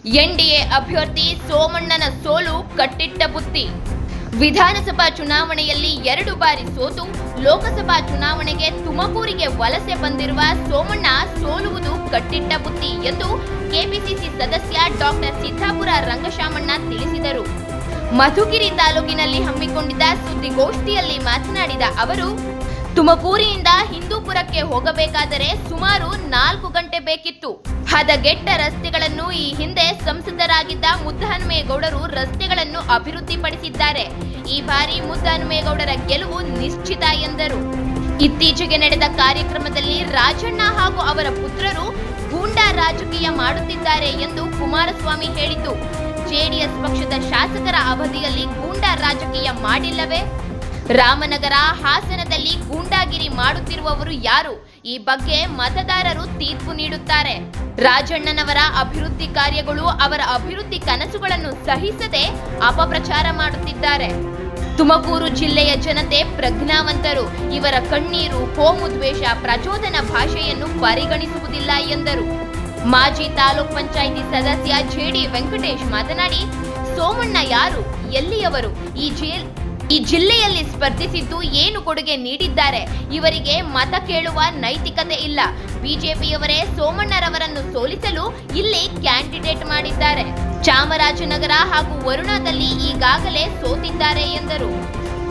NDA ಅಭ್ಯರ್ಥಿ ಸೋಮಣ್ಣನ ಸೋಲು ಕಟ್ಟಿಟ್ಟ ಬುತ್ತಿ. ವಿಧಾನಸಭಾ ಚುನಾವಣೆಯಲ್ಲಿ 2 ಬಾರಿ ಸೋತು ಲೋಕಸಭಾ ಚುನಾವಣೆಗೆ ತುಮಕೂರಿಗೆ ವಲಸೆ ಬಂದಿರುವ ಸೋಮಣ್ಣ ಸೋಲುವುದು ಕಟ್ಟಿಟ್ಟ ಬುತ್ತಿ ಎಂದು ಕೆಪಿಸಿಸಿ ಸದಸ್ಯ ಡಾಕ್ಟರ್ ಸಿದ್ದಾಪುರ ರಂಗಶಾಮಣ್ಣ ತಿಳಿಸಿದರು. ಮಧುಗಿರಿ ತಾಲೂಕಿನಲ್ಲಿ ಹಮ್ಮಿಕೊಂಡಿದ್ದ ಸುದ್ದಿಗೋಷ್ಠಿಯಲ್ಲಿ ಮಾತನಾಡಿದ ಅವರು, ತುಮಕೂರಿನಿಂದ ಹಿಂದೂಪುರಕ್ಕೆ ಹೋಗಬೇಕಾದರೆ ಸುಮಾರು 4 ಗಂಟೆ ಬೇಕಿತ್ತು. ಹದಗೆಟ್ಟ ರಸ್ತೆಗಳನ್ನು ಈ ಹಿಂದೆ ಸಂಸದರಾಗಿದ್ದ ಮುದ್ದಹನುಮೇಗೌಡರು ರಸ್ತೆಗಳನ್ನು ಅಭಿವೃದ್ಧಿಪಡಿಸಿದ್ದಾರೆ. ಈ ಬಾರಿ ಮುದ್ದಹನುಮೇಗೌಡರ ಗೆಲುವು ನಿಶ್ಚಿತ ಎಂದರು. ಇತ್ತೀಚೆಗೆ ನಡೆದ ಕಾರ್ಯಕ್ರಮದಲ್ಲಿ ರಾಜಣ್ಣ ಹಾಗೂ ಅವರ ಪುತ್ರರು ಗೂಂಡಾ ರಾಜಕೀಯ ಮಾಡುತ್ತಿದ್ದಾರೆ ಎಂದು ಕುಮಾರಸ್ವಾಮಿ ಹೇಳಿದ್ದು, ಜೆಡಿಎಸ್ ಪಕ್ಷದ ಶಾಸಕರ ಅವಧಿಯಲ್ಲಿ ಗೂಂಡಾ ರಾಜಕೀಯ ಮಾಡಿಲ್ಲವೇ? ರಾಮನಗರ, ಹಾಸನದಲ್ಲಿ ಗೂಂಡಾಗಿರಿ ಮಾಡುತ್ತಿರುವವರು ಯಾರು? ಈ ಬಗ್ಗೆ ಮತದಾರರು ತೀರ್ಪು ನೀಡುತ್ತಾರೆ. ರಾಜಣ್ಣನವರ ಅಭಿವೃದ್ಧಿ ಕಾರ್ಯಗಳು, ಅವರ ಅಭಿವೃದ್ಧಿ ಕನಸುಗಳನ್ನು ಸಹಿಸದೆ ಅಪಪ್ರಚಾರ ಮಾಡುತ್ತಿದ್ದಾರೆ. ತುಮಕೂರು ಜಿಲ್ಲೆಯ ಜನತೆ ಪ್ರಜ್ಞಾವಂತರು. ಇವರ ಕಣ್ಣೀರು, ಕೋಮು ದ್ವೇಷ, ಪ್ರಚೋದನ ಭಾಷೆಯನ್ನು ಪರಿಗಣಿಸುವುದಿಲ್ಲ ಎಂದರು. ಮಾಜಿ ತಾಲೂಕ್ ಪಂಚಾಯಿತಿ ಸದಸ್ಯ ಜೆಡಿ ವೆಂಕಟೇಶ್ ಮಾತನಾಡಿ, ಸೋಮಣ್ಣ ಯಾರು? ಎಲ್ಲಿಯವರು? ಈ ಜಿಲ್ಲೆಯಲ್ಲಿ ಸ್ಪರ್ಧಿಸಿದ್ದು ಏನು ಕೊಡುಗೆ ನೀಡಿದ್ದಾರೆ? ಇವರಿಗೆ ಮತ ಕೇಳುವ ನೈತಿಕತೆ ಇಲ್ಲ. ಬಿಜೆಪಿಯವರೇ ಸೋಮಣ್ಣರವರನ್ನು ಸೋಲಿಸಲು ಇಲ್ಲಿ ಕ್ಯಾಂಡಿಡೇಟ್ ಮಾಡಿದ್ದಾರೆ. ಚಾಮರಾಜನಗರ ಹಾಗೂ ವರುಣಾದಲ್ಲಿ ಈಗಾಗಲೇ ಸೋತಿದ್ದಾರೆ ಎಂದರು.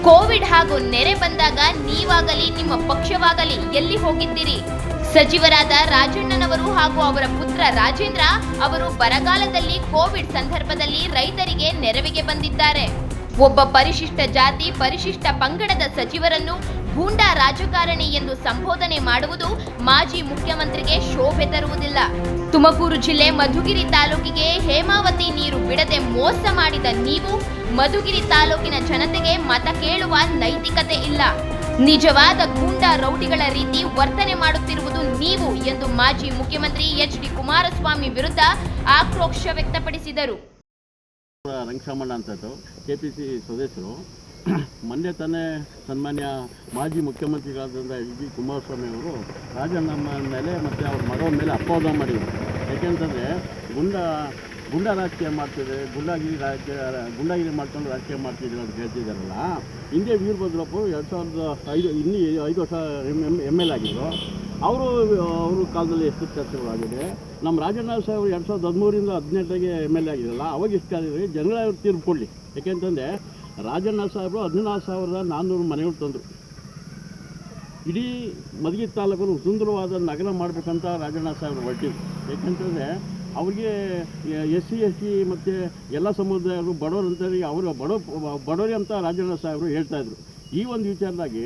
ಕೋವಿಡ್ ಹಾಗೂ ನೆರೆ ಬಂದಾಗ ನೀವಾಗಲಿ ನಿಮ್ಮ ಪಕ್ಷವಾಗಲಿ ಎಲ್ಲಿ ಹೋಗಿದ್ದೀರಿ? ಸಚಿವರಾದ ರಾಜಣ್ಣನವರು ಹಾಗೂ ಅವರ ಪುತ್ರ ರಾಜೇಂದ್ರ ಅವರು ಬರಗಾಲದಲ್ಲಿ ಕೋವಿಡ್ ಸಂದರ್ಭದಲ್ಲಿ ರೈತರಿಗೆ ನೆರವಿಗೆ ಬಂದಿದ್ದಾರೆ. ಒಬ್ಬ ಪರಿಶಿಷ್ಟ ಜಾತಿ, ಪರಿಶಿಷ್ಟ ಪಂಗಡದ ಸಚಿವರನ್ನು ಗೂಂಡಾ ರಾಜಕಾರಣಿ ಎಂದು ಸಂಬೋಧನೆ ಮಾಡುವುದು ಮಾಜಿ ಮುಖ್ಯಮಂತ್ರಿಗೆ ಶೋಭೆ ತರುವುದಿಲ್ಲ. ತುಮಕೂರು ಜಿಲ್ಲೆ ಮಧುಗಿರಿ ತಾಲೂಕಿಗೆ ಹೇಮಾವತಿ ನೀರು ಬಿಡದೆ ಮೋಸ ಮಾಡಿದ ನೀವು ಮಧುಗಿರಿ ತಾಲೂಕಿನ ಜನತೆಗೆ ಮತ ಕೇಳುವ ನೈತಿಕತೆ ಇಲ್ಲ. ನಿಜವಾದ ಗೂಂಡಾ ರೌಡಿಗಳ ರೀತಿ ವರ್ತನೆ ಮಾಡುತ್ತಿರುವುದು ನೀವು ಎಂದು ಮಾಜಿ ಮುಖ್ಯಮಂತ್ರಿ ಎಚ್.ಡಿ. ಕುಮಾರಸ್ವಾಮಿ ವಿರುದ್ಧ ಆಕ್ರೋಶ ವ್ಯಕ್ತಪಡಿಸಿದರು. ರಂಗಶಾಮಣ್ಣ ಅಂತದ್ದು ಕೆಪಿಸಿ ಸದಸ್ಯರು ಮೊನ್ನೆ ತಾನೇ ಸನ್ಮಾನ್ಯ ಮಾಜಿ ಮುಖ್ಯಮಂತ್ರಿಗಳಾದಂಥ ಎಚ್.ಡಿ. ಕುಮಾರಸ್ವಾಮಿ ಅವರು ರಾಜಣ್ಣನ ಮೇಲೆ ಮತ್ತು ಅವ್ರ ಮಗಳ ಮೇಲೆ ಅಪವಾದ ಮಾಡಿದರು. ಯಾಕೆಂತಂದರೆ ಗುಂಡಾ ರಾಜಕೀಯ ಮಾಡ್ತಿದೆ, ಗುಂಡಾಗಿರಿ ಮಾಡ್ಕೊಂಡು ರಾಜಕೀಯ ಮಾಡ್ತಿದ್ರು ಅಂತ ಹೇಳ್ತಿದ್ದಾರಲ್ಲ. ಹಿಂದೆ ವೀರಭದ್ರಪ್ಪರು 5 ವರ್ಷ ML ಆಗಿದ್ರು. ಅವ್ರ ಕಾಲದಲ್ಲಿ ಎಷ್ಟು ಚರ್ಚೆಗಳಾಗಿದೆ. ನಮ್ಮ ರಾಜಣ್ಣ ಸಾಹೇಬರು 2013ರಿಂದ 2018ಗೆ ML ಆಗಿರಲ್ಲ. ಅವಾಗ ಎಷ್ಟು ಆಗಿದ್ರೆ ಜನಗಳ ತೀರ್ಪು ಕೊಡಲಿ. ಯಾಕೆಂತಂದರೆ ರಾಜಣ್ಣ ಸಾಹೇಬರು 14,400 ಮನೆಗಳು ತಂದರು. ಇಡೀ ಮಧುಗಿರಿ ತಾಲೂಕನ್ನು ಸುಂದರವಾದ ನಗರ ಮಾಡಬೇಕಂತ ರಾಜಣ್ಣ ಸಾಹೇಬರು ಹೊರಟಿದ್ರು. ಯಾಕೆಂತಂದರೆ ಅವ್ರಿಗೆ SC ST ಮತ್ತು ಎಲ್ಲ ಸಮುದಾಯರು ಬಡವರು ಅಂತೇಳಿ ಅವರು ಬಡವರೇ ಅಂತ ರಾಜಣ್ಣ ಸಾಹೇಬರು ಹೇಳ್ತಾಯಿದ್ರು. ಈ ಒಂದು ವಿಚಾರದಾಗಿ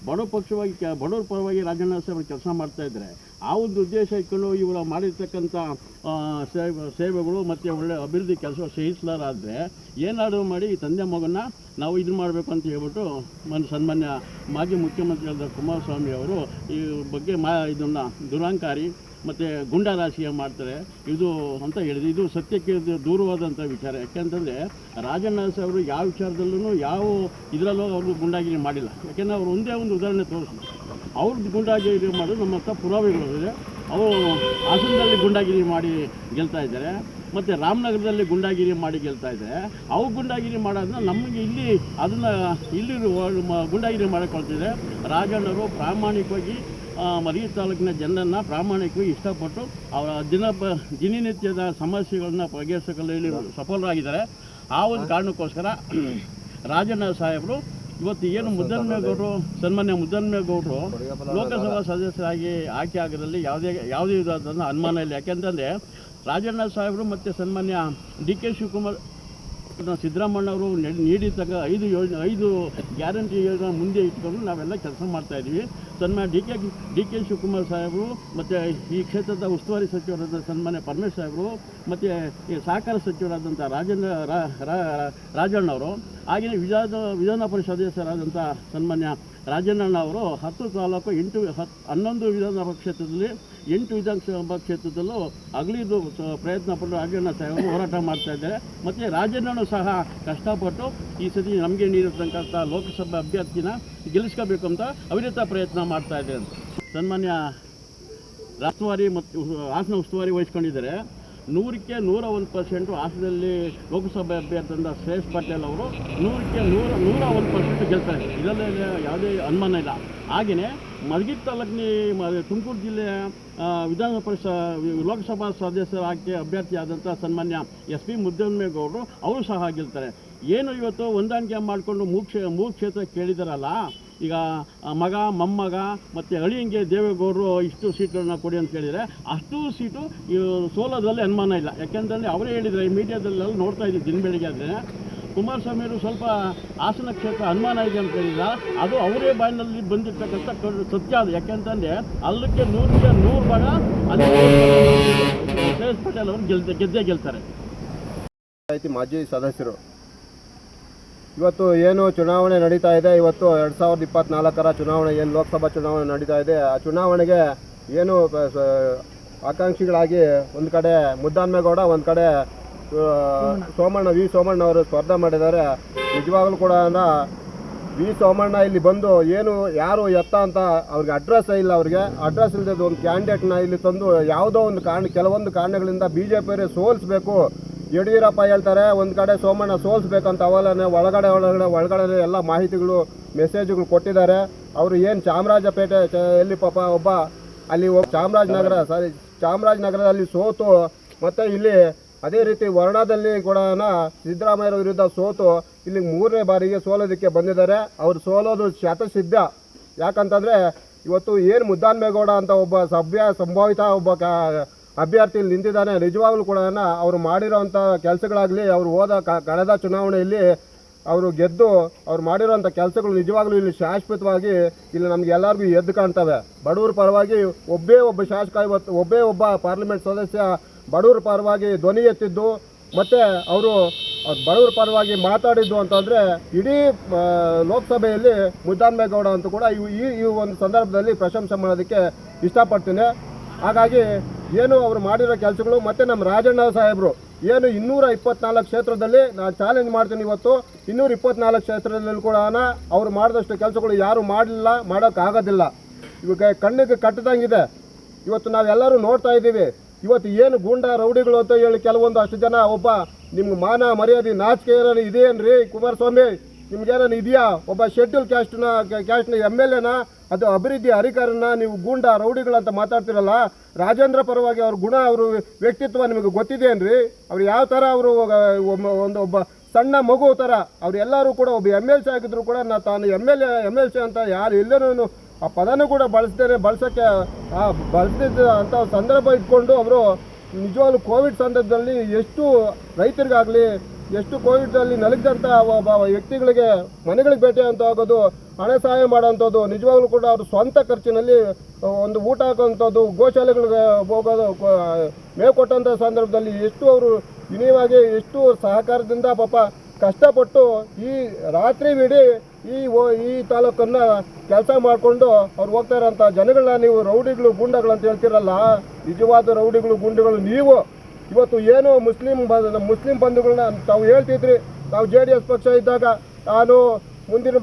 ಬಡವರ ಪರವಾಗಿ ರಾಜಣ್ಣ ಸಾಹೇಬರು ಕೆಲಸ ಮಾಡ್ತಾಯಿದ್ದಾರೆ. ಆ ಒಂದು ಉದ್ದೇಶ ಇಟ್ಕೊಂಡು ಇವರು ಮಾಡಿರ್ತಕ್ಕಂಥ ಸೇವೆಗಳು ಮತ್ತು ಒಳ್ಳೆಯ ಅಭಿವೃದ್ಧಿ ಕೆಲಸ ಸಹಿಸಲಾರಾದರೆ ಏನಾದರೂ ಮಾಡಿ ಈ ತಂದೆ ಮಗನ ನಾವು ಇದನ್ನು ಮಾಡಬೇಕು ಅಂತ ಹೇಳ್ಬಿಟ್ಟು ಸನ್ಮಾನ್ಯ ಮಾಜಿ ಮುಖ್ಯಮಂತ್ರಿಯಾದ ಕುಮಾರಸ್ವಾಮಿ ಅವರು ಈ ಬಗ್ಗೆ ಇದನ್ನು ದುರಾಂಕಾರಿ ಮತ್ತು ಗುಂಡಾ ರಾಜಕೀಯ ಮಾಡ್ತಾರೆ ಇದು ಅಂತ ಹೇಳಿದ್ರು. ಇದು ಸತ್ಯಕ್ಕೆ ದೂರವಾದಂಥ ವಿಚಾರ. ಯಾಕೆಂತಂದರೆ ರಾಜಣ್ಣ ಸಾಹೇಬರು ಯಾವ ವಿಚಾರದಲ್ಲೂ ಯಾವ ಇದರಲ್ಲೂ ಅವರು ಗುಂಡಾಗಿರಿ ಮಾಡಿಲ್ಲ. ಯಾಕೆಂದರೆ ಅವರು ಒಂದೇ ಒಂದು ಉದಾಹರಣೆ ತೋರಿಸಿದ್ರು. ಅವ್ರದ್ದು ಗುಂಡಾಗಿರಿ ಮಾಡೋದು ನಮ್ಮ ಹತ್ರ ಪುರಾವೆಗಳಿದೆ. ಅವರು ಹಾಸನದಲ್ಲಿ ಗುಂಡಾಗಿರಿ ಮಾಡಿ ಗೆಲ್ತಾ ಇದ್ದಾರೆ, ಮತ್ತು ರಾಮನಗರದಲ್ಲಿ ಗುಂಡಾಗಿರಿ ಮಾಡಿ ಗೆಲ್ತಾ ಇದ್ದಾರೆ. ಅವು ಗುಂಡಾಗಿರಿ ಮಾಡೋದನ್ನ ನಮಗೆ ಇಲ್ಲಿ ಗುಂಡಾಗಿರಿ ಮಾಡಿಕೊಳ್ತಿದೆ. ರಾಜಣ್ಣವರು ಪ್ರಾಮಾಣಿಕವಾಗಿ ಮಧುಗಿರಿ ತಾಲೂಕಿನ ಜನರನ್ನು ಪ್ರಾಮಾಣಿಕವಾಗಿ ಇಷ್ಟಪಟ್ಟು ಅವರ ದಿನನಿತ್ಯದ ಸಮಸ್ಯೆಗಳನ್ನ ಬಗೆಹರಿಸಲು ಸಫಲರಾಗಿದ್ದಾರೆ. ಆ ಒಂದು ಕಾರಣಕ್ಕೋಸ್ಕರ ರಾಜಣ್ಣ ಸಾಹೇಬರು ಇವತ್ತು ಏನು ಸನ್ಮಾನ್ಯ ಮುದ್ದಹನುಮೇಗೌಡರು ಲೋಕಸಭಾ ಸದಸ್ಯರಾಗಿ ಆಯ್ಕೆ ಆಗೋದ್ರಲ್ಲಿ ಯಾವುದೇ ವಿಧವಾದ ಅನುಮಾನ ಇಲ್ಲ. ಯಾಕೆಂತಂದರೆ ರಾಜಣ್ಣ ಸಾಹೇಬರು ಮತ್ತು ಸನ್ಮಾನ್ಯ DK ಶಿವಕುಮಾರ್ ಸಿದ್ದರಾಮಣ್ಣವರು ನೀಡಿರ್ತಕ್ಕ 5 ಗ್ಯಾರಂಟಿ ಯೋಜನೆ ಮುಂದೆ ಇಟ್ಕೊಂಡು ನಾವೆಲ್ಲ ಕೆಲಸ ಮಾಡ್ತಾಯಿದ್ದೀವಿ. ಸನ್ಮಾನ್ಯ DK ಶಿವಕುಮಾರ್ ಸಾಹೇಬರು ಮತ್ತು ಈ ಕ್ಷೇತ್ರದ ಉಸ್ತುವಾರಿ ಸಚಿವರಾದ ಸನ್ಮಾನ್ಯ ಪರಮೇಶ್ ಸಾಹೇಬರು ಮತ್ತು ಈ ಸಹಕಾರ ಸಚಿವರಾದಂಥ ರಾಜಣ್ಣವರು, ಹಾಗೆಯೇ ವಿಧಾನ ಪರಿಷತ್ ಸದಸ್ಯರಾದಂಥ ಸನ್ಮಾನ್ಯ ರಾಜಣ್ಣನವರು 10 ತಾಲೂಕು 11 ವಿಧಾನಸಭಾ ಕ್ಷೇತ್ರದಲ್ಲಿ 8 ವಿಧಾನಸಭಾ ಕ್ಷೇತ್ರದಲ್ಲೂ ಅಗಲಿದ್ದು ಪ್ರಯತ್ನ ಪಟ್ಟು ರಾಜಣ್ಣ ಸಾಹೇಬರು ಹೋರಾಟ ಮಾಡ್ತಾಯಿದ್ದಾರೆ. ಮತ್ತು ರಾಜಣ್ಣನು ಸಹ ಕಷ್ಟಪಟ್ಟು ಈ ಸತಿ ನಮಗೆ ನೀಡಿರ್ತಕ್ಕಂಥ ಲೋಕಸಭಾ ಅಭ್ಯರ್ಥಿನ ಗೆಲ್ಲಿಸ್ಕೋಬೇಕು ಅಂತ ಅವಿರತ ಪ್ರಯತ್ನ ಮಾಡ್ತಾಯಿದ್ದಾರೆ ಅಂತ ಸನ್ಮಾನ್ಯ ಉಸ್ತುವಾರಿ ಮತ್ತು ಹಾಸನ ಉಸ್ತುವಾರಿ ವಹಿಸ್ಕೊಂಡಿದ್ದಾರೆ. 100ಕ್ಕೆ 101% ಹಾಸನದಲ್ಲಿ ಲೋಕಸಭೆ ಅಭ್ಯರ್ಥಿಯಿಂದ ಶ್ರೇಷ್ಠ ಪಟೇಲ್ ಅವರು 100ಕ್ಕೆ 101% ಗೆಲ್ತಾರೆ. ಇದರಲ್ಲಿ ಯಾವುದೇ ಅನುಮಾನ ಇಲ್ಲ. ಹಾಗೆಯೇ ಮಲಗಿ ತಾಲೂಕಿನ ತುಮಕೂರು ಜಿಲ್ಲೆಯ ವಿಧಾನ ಪರಿಷತ್ ಲೋಕಸಭಾ ಸದಸ್ಯರಾಗಿ ಅಭ್ಯರ್ಥಿಯಾದಂಥ ಸನ್ಮಾನ್ಯ SP ಮುದ್ದಮ್ಮೇಗೌಡರು ಅವರು ಸಹ ಗೆಲ್ತಾರೆ. ಏನು ಇವತ್ತು ಹೊಂದಾಣಿಕೆ ಮಾಡಿಕೊಂಡು ಮೂರು ಕ್ಷೇತ್ರ ಕೇಳಿದಾರಲ್ಲ, ಈಗ ಮಗ ಮೊಮ್ಮಗ ಮತ್ತು ಅಳಿಯಂಗೆ ದೇವೇಗೌಡರು ಇಷ್ಟು ಸೀಟನ್ನು ಕೊಡಿ ಅಂತ ಹೇಳಿದರೆ ಅಷ್ಟು ಸೀಟು ಸೋಲೋದ್ರಲ್ಲಿ ಅನುಮಾನ ಇಲ್ಲ. ಯಾಕೆಂತಂದರೆ ಅವರೇ ಹೇಳಿದರೆ, ಮೀಡಿಯಾದಲ್ಲೆಲ್ಲ ನೋಡ್ತಾ ಇದ್ದೀವಿ ದಿನ ಬೆಳಿಗ್ಗೆ ಆದರೆ ಕುಮಾರಸ್ವಾಮಿಯವರು ಸ್ವಲ್ಪ ಹಾಸನ ಕ್ಷೇತ್ರ ಅನುಮಾನ ಇದೆ ಅಂತ ಹೇಳಿದ್ರೆ ಅದು ಅವರೇ ಬಾಯಿನಲ್ಲಿ ಬಂದಿರ್ತಕ್ಕಂಥ ಸತ್ಯ. ಅದು ಯಾಕೆಂತಂದರೆ ಅಲ್ಲಕ್ಕೆ 100ಕ್ಕೆ 100 ಭಾಗ ಅಲ್ಲಿ ಶ್ರೇಷ್ಠ ಪಟೇಲ್ ಅವರು ಗೆದ್ದೇ ಗೆಲ್ತಾರೆ. ಮಾಜಿ ಸದಸ್ಯರು ಇವತ್ತು ಏನು ಚುನಾವಣೆ ನಡೀತಾ ಇದೆ, ಇವತ್ತು 2024ರ ಚುನಾವಣೆ ಏನು ಲೋಕಸಭಾ ಚುನಾವಣೆ ನಡೀತಾ ಇದೆ, ಆ ಚುನಾವಣೆಗೆ ಏನು ಆಕಾಂಕ್ಷಿಗಳಾಗಿ ಒಂದು ಕಡೆ ಮುದ್ದಮ್ಮೇಗೌಡ, ಒಂದು ಕಡೆ ಸೋಮಣ್ಣ ಅವರು ಸ್ಪರ್ಧೆ ಮಾಡಿದ್ದಾರೆ. ನಿಜವಾಗ್ಲೂ ಕೂಡ ವಿ ಸೋಮಣ್ಣ ಇಲ್ಲಿ ಬಂದು ಏನು ಯಾರು ಎತ್ತ ಅಂತ ಅವ್ರಿಗೆ ಅಡ್ರೆಸ್ ಇಲ್ಲ, ಅವ್ರಿಗೆ ಅಡ್ರೆಸ್ ಇಲ್ಲದೆ ಒಂದು ಕ್ಯಾಂಡಿಡೇಟ್ನ ಇಲ್ಲಿ ತಂದು ಯಾವುದೋ ಒಂದು ಕೆಲವೊಂದು ಕಾರಣಗಳಿಂದ BJP ಸೋಲಿಸ್ಬೇಕು. ಯಡಿಯೂರಪ್ಪ ಹೇಳ್ತಾರೆ ಒಂದು ಕಡೆ ಸೋಮಣ್ಣ ಸೋಲಿಸ್ಬೇಕಂತ ಅವಲನೆ ಒಳಗಡೆ ಎಲ್ಲ ಮಾಹಿತಿಗಳು ಮೆಸೇಜ್ಗಳು ಕೊಟ್ಟಿದ್ದಾರೆ. ಅವರು ಏನು ಚಾಮರಾಜಪೇಟೆ ಎಲ್ಲಿ ಪಾಪ ಒಬ್ಬ ಅಲ್ಲಿ ಚಾಮರಾಜನಗರದಲ್ಲಿ ಸೋತು, ಮತ್ತು ಇಲ್ಲಿ ಅದೇ ರೀತಿ ವರ್ಣದಲ್ಲಿ ಕೂಡ ಸಿದ್ದರಾಮಯ್ಯ ವಿರುದ್ಧ ಸೋತು ಇಲ್ಲಿ 3ನೇ ಬಾರಿಗೆ ಸೋಲೋದಕ್ಕೆ ಬಂದಿದ್ದಾರೆ. ಅವರು ಸೋಲೋದು ಶತಸಿದ್ಧ. ಯಾಕಂತಂದರೆ ಇವತ್ತು ಏನು ಮುದ್ದಮ್ಮೇಗೌಡ ಅಂತ ಒಬ್ಬ ಸಂಭಾವಿತ ಒಬ್ಬ ಅಭ್ಯರ್ಥಿ ನಿಂತಿದ್ದಾನೆ. ನಿಜವಾಗ್ಲೂ ಕೂಡ ಅವರು ಮಾಡಿರೋವಂಥ ಕೆಲಸಗಳಾಗಲಿ, ಅವರು ಕಳೆದ ಚುನಾವಣೆಯಲ್ಲಿ ಅವರು ಗೆದ್ದು ಅವ್ರು ಮಾಡಿರೋಂಥ ಕೆಲಸಗಳು ನಿಜವಾಗ್ಲೂ ಇಲ್ಲಿ ಶಾಶ್ವತವಾಗಿ ಇಲ್ಲಿ ನಮ್ಗೆ ಎಲ್ಲರಿಗೂ ಎದ್ದು ಕಾಣ್ತವೆ. ಬಡವರ ಪರವಾಗಿ ಒಬ್ಬ ಶಾಸಕ, ಇವತ್ತು ಒಬ್ಬ ಪಾರ್ಲಿಮೆಂಟ್ ಸದಸ್ಯ ಬಡವರ ಪರವಾಗಿ ಧ್ವನಿ ಎತ್ತಿದ್ದು ಮತ್ತು ಅವರು ಬಡವರ ಪರವಾಗಿ ಮಾತಾಡಿದ್ದು ಅಂತಂದರೆ ಇಡೀ ಲೋಕಸಭೆಯಲ್ಲಿ ಮುದ್ದಮ್ಮೇಗೌಡ ಅಂತೂ ಕೂಡ ಈ ಒಂದು ಸಂದರ್ಭದಲ್ಲಿ ಪ್ರಶಂಸೆ ಮಾಡೋದಕ್ಕೆ ಇಷ್ಟಪಡ್ತೀನಿ. ಹಾಗಾಗಿ ಏನು ಅವರು ಮಾಡಿರೋ ಕೆಲಸಗಳು, ಮತ್ತು ನಮ್ಮ ರಾಜಣ್ಣ ಸಾಹೇಬರು ಏನು 224 ಕ್ಷೇತ್ರದಲ್ಲಿ ನಾನು ಚಾಲೆಂಜ್ ಮಾಡ್ತೀನಿ, ಇವತ್ತು 224 ಕ್ಷೇತ್ರದಲ್ಲಿ ಕೂಡ ಅವರು ಮಾಡಿದಷ್ಟು ಕೆಲಸಗಳು ಯಾರು ಮಾಡಲಿಲ್ಲ, ಮಾಡೋಕ್ಕಾಗೋದಿಲ್ಲ. ಇವಾಗ ಕಣ್ಣಿಗೆ ಕಟ್ಟದಂಗಿದೆ. ಇವತ್ತು ನಾವೆಲ್ಲರೂ ನೋಡ್ತಾ ಇದ್ದೀವಿ. ಇವತ್ತು ಏನು ಗೂಂಡಾ ರೌಡಿಗಳು ಅಂತ ಹೇಳಿ ಕೆಲವೊಂದು ಅಷ್ಟು ಜನ, ಒಬ್ಬ ನಿಮ್ಗೆ ಮಾನ ಮರ್ಯಾದೆ ನಾಚಿಕೆ ಏನಾರು ಇದೆಯೇನ್ರಿ ಕುಮಾರಸ್ವಾಮಿ, ನಿಮ್ಗೇನಾರು ಇದೆಯಾ? ಒಬ್ಬ ಶೆಡ್ಯೂಲ್ ಕ್ಯಾಸ್ಟ್ನ MLAನ, ಅದು ಅಭಿವೃದ್ಧಿ ಅಧಿಕಾರನ ನೀವು ಗೂಂಡಾ ರೌಡಿಗಳಂತ ಮಾತಾಡ್ತಿರಲ್ಲ. ರಾಜೇಂದ್ರ ಪರವಾಗಿ ಅವ್ರ ಗುಣ, ಅವರು ವ್ಯಕ್ತಿತ್ವ ನಿಮಗೆ ಗೊತ್ತಿದೆಯೇನ್ರಿ? ಅವ್ರು ಯಾವ ಥರ ಅವರು ಒಬ್ಬ ಸಣ್ಣ ಮಗು ಥರ ಅವ್ರು ಎಲ್ಲರೂ ಕೂಡ ಒಬ್ಬ MLC ಆಗಿದ್ರು ಕೂಡ ತಾನು MLC ಅಂತ ಯಾರು ಎಲ್ಲರೂ ಆ ಪದನೂ ಕೂಡ ಬಳಸೋಕ್ಕೆ ಬಳಸ್ತಿದ್ದ ಅಂಥ ಸಂದರ್ಭ ಇಟ್ಕೊಂಡು ಅವರು ನಿಜವಾಗ್ಲೂ ಕೋವಿಡ್ ಸಂದರ್ಭದಲ್ಲಿ ಎಷ್ಟು ರೈತರಿಗಾಗಲಿ, ಎಷ್ಟು ಕೋವಿಡ್ನಲ್ಲಿ ನಲಗಿದಂಥ ವ್ಯಕ್ತಿಗಳಿಗೆ ಮನೆಗಳಿಗೆ ಭೇಟಿ ಅಂತ ಆಗೋದು, ಹಣ ಸಹಾಯ ಮಾಡೋವಂಥದ್ದು, ನಿಜವಾಗ್ಲೂ ಕೂಡ ಅವರು ಸ್ವಂತ ಖರ್ಚಿನಲ್ಲಿ ಒಂದು ಊಟ ಹಾಕೋಂಥದ್ದು, ಗೋಶಾಲೆಗಳಿಗೆ ಹೋಗೋದು, ಮೇವು ಕೊಟ್ಟಂಥ ಸಂದರ್ಭದಲ್ಲಿ ಎಷ್ಟು ಅವರು ವಿನಯವಾಗಿ ಎಷ್ಟು ಸಹಕಾರದಿಂದ ಪಾಪ ಕಷ್ಟಪಟ್ಟು ಈ ರಾತ್ರಿ ಈ ತಾಲೂಕನ್ನು ಕೆಲಸ ಮಾಡಿಕೊಂಡು ಅವ್ರು ಹೋಗ್ತಾ ಇರೋಂಥ ಜನಗಳನ್ನ ನೀವು ರೌಡಿಗಳು ಗುಂಡಗಳು ಅಂತ ಹೇಳ್ತಿರಲ್ಲ. ನಿಜವಾದ ರೌಡಿಗಳು ಗುಂಡುಗಳು ನೀವು. ಇವತ್ತು ಏನು ಮುಸ್ಲಿಂ ಬಂಧುಗಳನ್ನ ತಾವು ಹೇಳ್ತಿದ್ರಿ, ತಾವು JDS ಪಕ್ಷ ಇದ್ದಾಗ ನಾನು ಮುಂದಿನ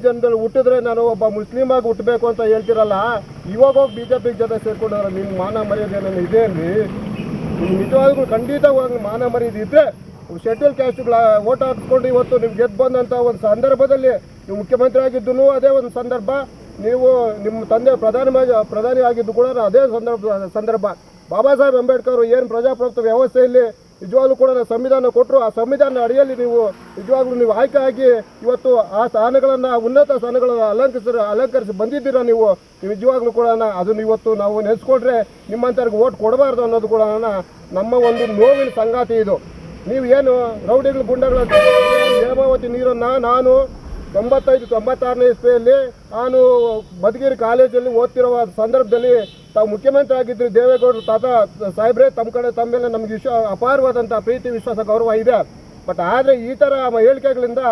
ಜನದಲ್ಲಿ ಹುಟ್ಟಿದ್ರೆ ನಾನು ಒಬ್ಬ ಮುಸ್ಲಿಮಾಗಿ ಹುಟ್ಟಬೇಕು ಅಂತ ಹೇಳ್ತಿರಲ್ಲ. ಇವಾಗ ಹೋಗಿ BJP ಜೊತೆ ಸೇರ್ಕೊಂಡ್ರೆ ನಿಮ್ಮ ಮಾನ ಮರ್ಯಾದೆ ಏನೇನು ಇದೆ ಅಂದ್ರಿ? ನಿಮ್ಗೆ ನಿಜವಾಗ್ಲೂ ಖಂಡಿತವಾಗಿ ಮಾನ ಮರ್ಯಾದೆ ಇದ್ದರೆ ಶೆಡ್ಯೂಲ್ ಕ್ಯಾಸ್ಟ್ಗಳ ಓಟ್ ಹಾಕ್ಸ್ಕೊಂಡು ಇವತ್ತು ನೀವು ಗೆದ್ದು ಬಂದಂಥ ಒಂದು ಸಂದರ್ಭದಲ್ಲಿ ನೀವು ಮುಖ್ಯಮಂತ್ರಿ ಆಗಿದ್ದು ಅದೇ ಒಂದು ಸಂದರ್ಭ, ನೀವು ನಿಮ್ಮ ತಂದೆ ಪ್ರಧಾನಿ ಆಗಿದ್ದು ಕೂಡ ಅದೇ ಸಂದರ್ಭ. ಬಾಬಾ ಸಾಹೇಬ್ ಅಂಬೇಡ್ಕರ್ ಏನು ಪ್ರಜಾಪ್ರಭುತ್ವ ವ್ಯವಸ್ಥೆಯಲ್ಲಿ ನಿಜವಾಗ್ಲೂ ಕೂಡ ಸಂವಿಧಾನ ಕೊಟ್ಟರು. ಆ ಸಂವಿಧಾನ ಅಡಿಯಲ್ಲಿ ನೀವು ಆಯ್ಕೆ ಆಗಿ ಇವತ್ತು ಆ ಸ್ಥಾನಗಳನ್ನು, ಉನ್ನತ ಸ್ಥಾನಗಳನ್ನು ಅಲಂಕರಿಸಿ ಬಂದಿದ್ದೀರಾ. ನೀವು ನಿಜವಾಗ್ಲೂ ಕೂಡ ಅದನ್ನು ಇವತ್ತು ನಾವು ನೆನೆಸ್ಕೊಂಡ್ರೆ ನಿಮ್ಮಂಥವ್ರಿಗೆ ಓಟ್ ಕೊಡಬಾರ್ದು ಅನ್ನೋದು ಕೂಡ ನಮ್ಮ ಒಂದು ನೋವಿನ ಸಂಗಾತಿ ಇದು. ನೀವು ಏನು ರೌಡಿಗಳು ಗುಂಡಗಳು ಹೇಮಾವತಿ ನೀರನ್ನು ನಾನು 95-96ನೇ ಇಸ್ವಿಯಲ್ಲಿ ನಾನು ಮಧುಗಿರಿ ಕಾಲೇಜಲ್ಲಿ ಓದ್ತಿರುವ ಸಂದರ್ಭದಲ್ಲಿ ತಾವು ಮುಖ್ಯಮಂತ್ರಿ ಆಗಿದ್ದರು ದೇವೇಗೌಡರು ತಾತ ಸಾಹೇಬ್ರೆ, ತಮ್ಮ ಮೇಲೆ ನಮಗೆ ಅಪಾರವಾದಂಥ ಪ್ರೀತಿ, ವಿಶ್ವಾಸ, ಗೌರವ ಇದೆ. ಬಟ್ ಆದರೆ ಈ ಥರ ಹೇಳಿಕೆಗಳಿಂದ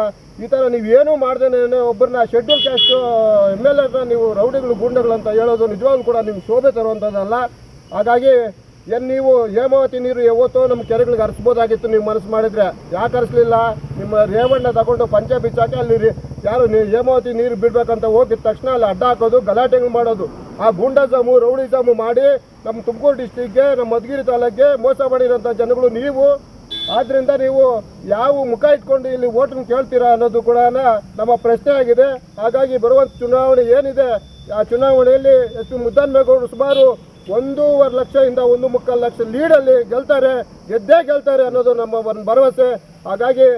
ಈ ಥರ ನೀವೇನೂ ಮಾಡ್ದೇನೆ ಒಬ್ಬರನ್ನ ಶೆಡ್ಯೂಲ್ ಕ್ಯಾಸ್ಟ್ MLAನ ನೀವು ರೌಡಿಗಳು ಗುಂಡಗಳು ಅಂತ ಹೇಳೋದು ನಿಜವಾಗ್ಲೂ ಕೂಡ ನಿಮ್ಗೆ ಶೋಭೆ ತರುವಂಥದ್ದಲ್ಲ. ಹಾಗಾಗಿ ಏನು ನೀವು ಹೇಮಾವತಿ ನೀರು ಯಾವತ್ತೋ ನಮ್ಮ ಕೆರೆಗಳಿಗೆ ಹರಿಸ್ಬೋದಾಗಿತ್ತು ನೀವು ಮನಸ್ಸು ಮಾಡಿದರೆ. ಯಾಕೆ ಹರಿಸ್ಲಿಲ್ಲ? ನಿಮ್ಮ ರೇವಣ್ಣ ತಗೊಂಡು ಪಂಚೆ ಬಿಚ್ಚಾಕಿ ಅಲ್ಲಿ ಯಾರು ಹೇಮಾವತಿ ನೀರು ಬಿಡ್ಬೇಕಂತ ಹೋಗಿದ ತಕ್ಷಣ ಅಲ್ಲಿ ಅಡ್ಡ ಹಾಕೋದು, ಗಲಾಟೆಗಳು ಮಾಡೋದು, ಆ ಗೂಂಡಾಸಮು ರೌಡಿಸಮು ಮಾಡಿ ನಮ್ಮ ತುಮಕೂರು ಡಿಸ್ಟಿಕ್ಗೆ, ನಮ್ಮ ಮಧುಗಿರಿ ತಾಲೂಕಿಗೆ ಮೋಸ ಮಾಡಿರೋಂಥ ಜನಗಳು ನೀವು. ಆದ್ದರಿಂದ ನೀವು ಯಾವ ಮುಖ ಇಟ್ಕೊಂಡು ಇಲ್ಲಿ ಓಟನ್ನು ಕೇಳ್ತೀರಾ ಅನ್ನೋದು ಕೂಡ ನಮ್ಮ ಪ್ರಶ್ನೆ ಆಗಿದೆ. ಹಾಗಾಗಿ ಬರುವಂಥ ಚುನಾವಣೆ ಏನಿದೆ, ಆ ಚುನಾವಣೆಯಲ್ಲಿ ಎಷ್ಟು ಮುದ್ದನ್ಮೇಗೌಡರು ಸುಮಾರು 1.5 ಲಕ್ಷದಿಂದ 1.25 ಲಕ್ಷ ಲೀಡಲ್ಲಿ ಗೆದ್ದೇ ಗೆಲ್ತಾರೆ ಅನ್ನೋದು ನಮ್ಮ ಒಂದು ಭರವಸೆ. ಹಾಗಾಗಿ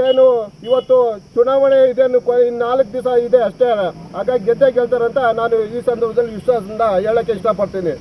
ಏನು ಇವತ್ತು ಚುನಾವಣೆ ಇದೆ, ಇನ್ನು 4 ದಿವಸ ಇದೆ ಅಷ್ಟೇ. ಹಾಗಾಗಿ ಗೆದ್ದೇ ಗೆಲ್ತಾರೆ ಅಂತ ನಾನು ಈ ಸಂದರ್ಭದಲ್ಲಿ ವಿಶ್ವಾಸದಿಂದ ಹೇಳೋಕ್ಕೆ ಇಷ್ಟಪಡ್ತೀನಿ.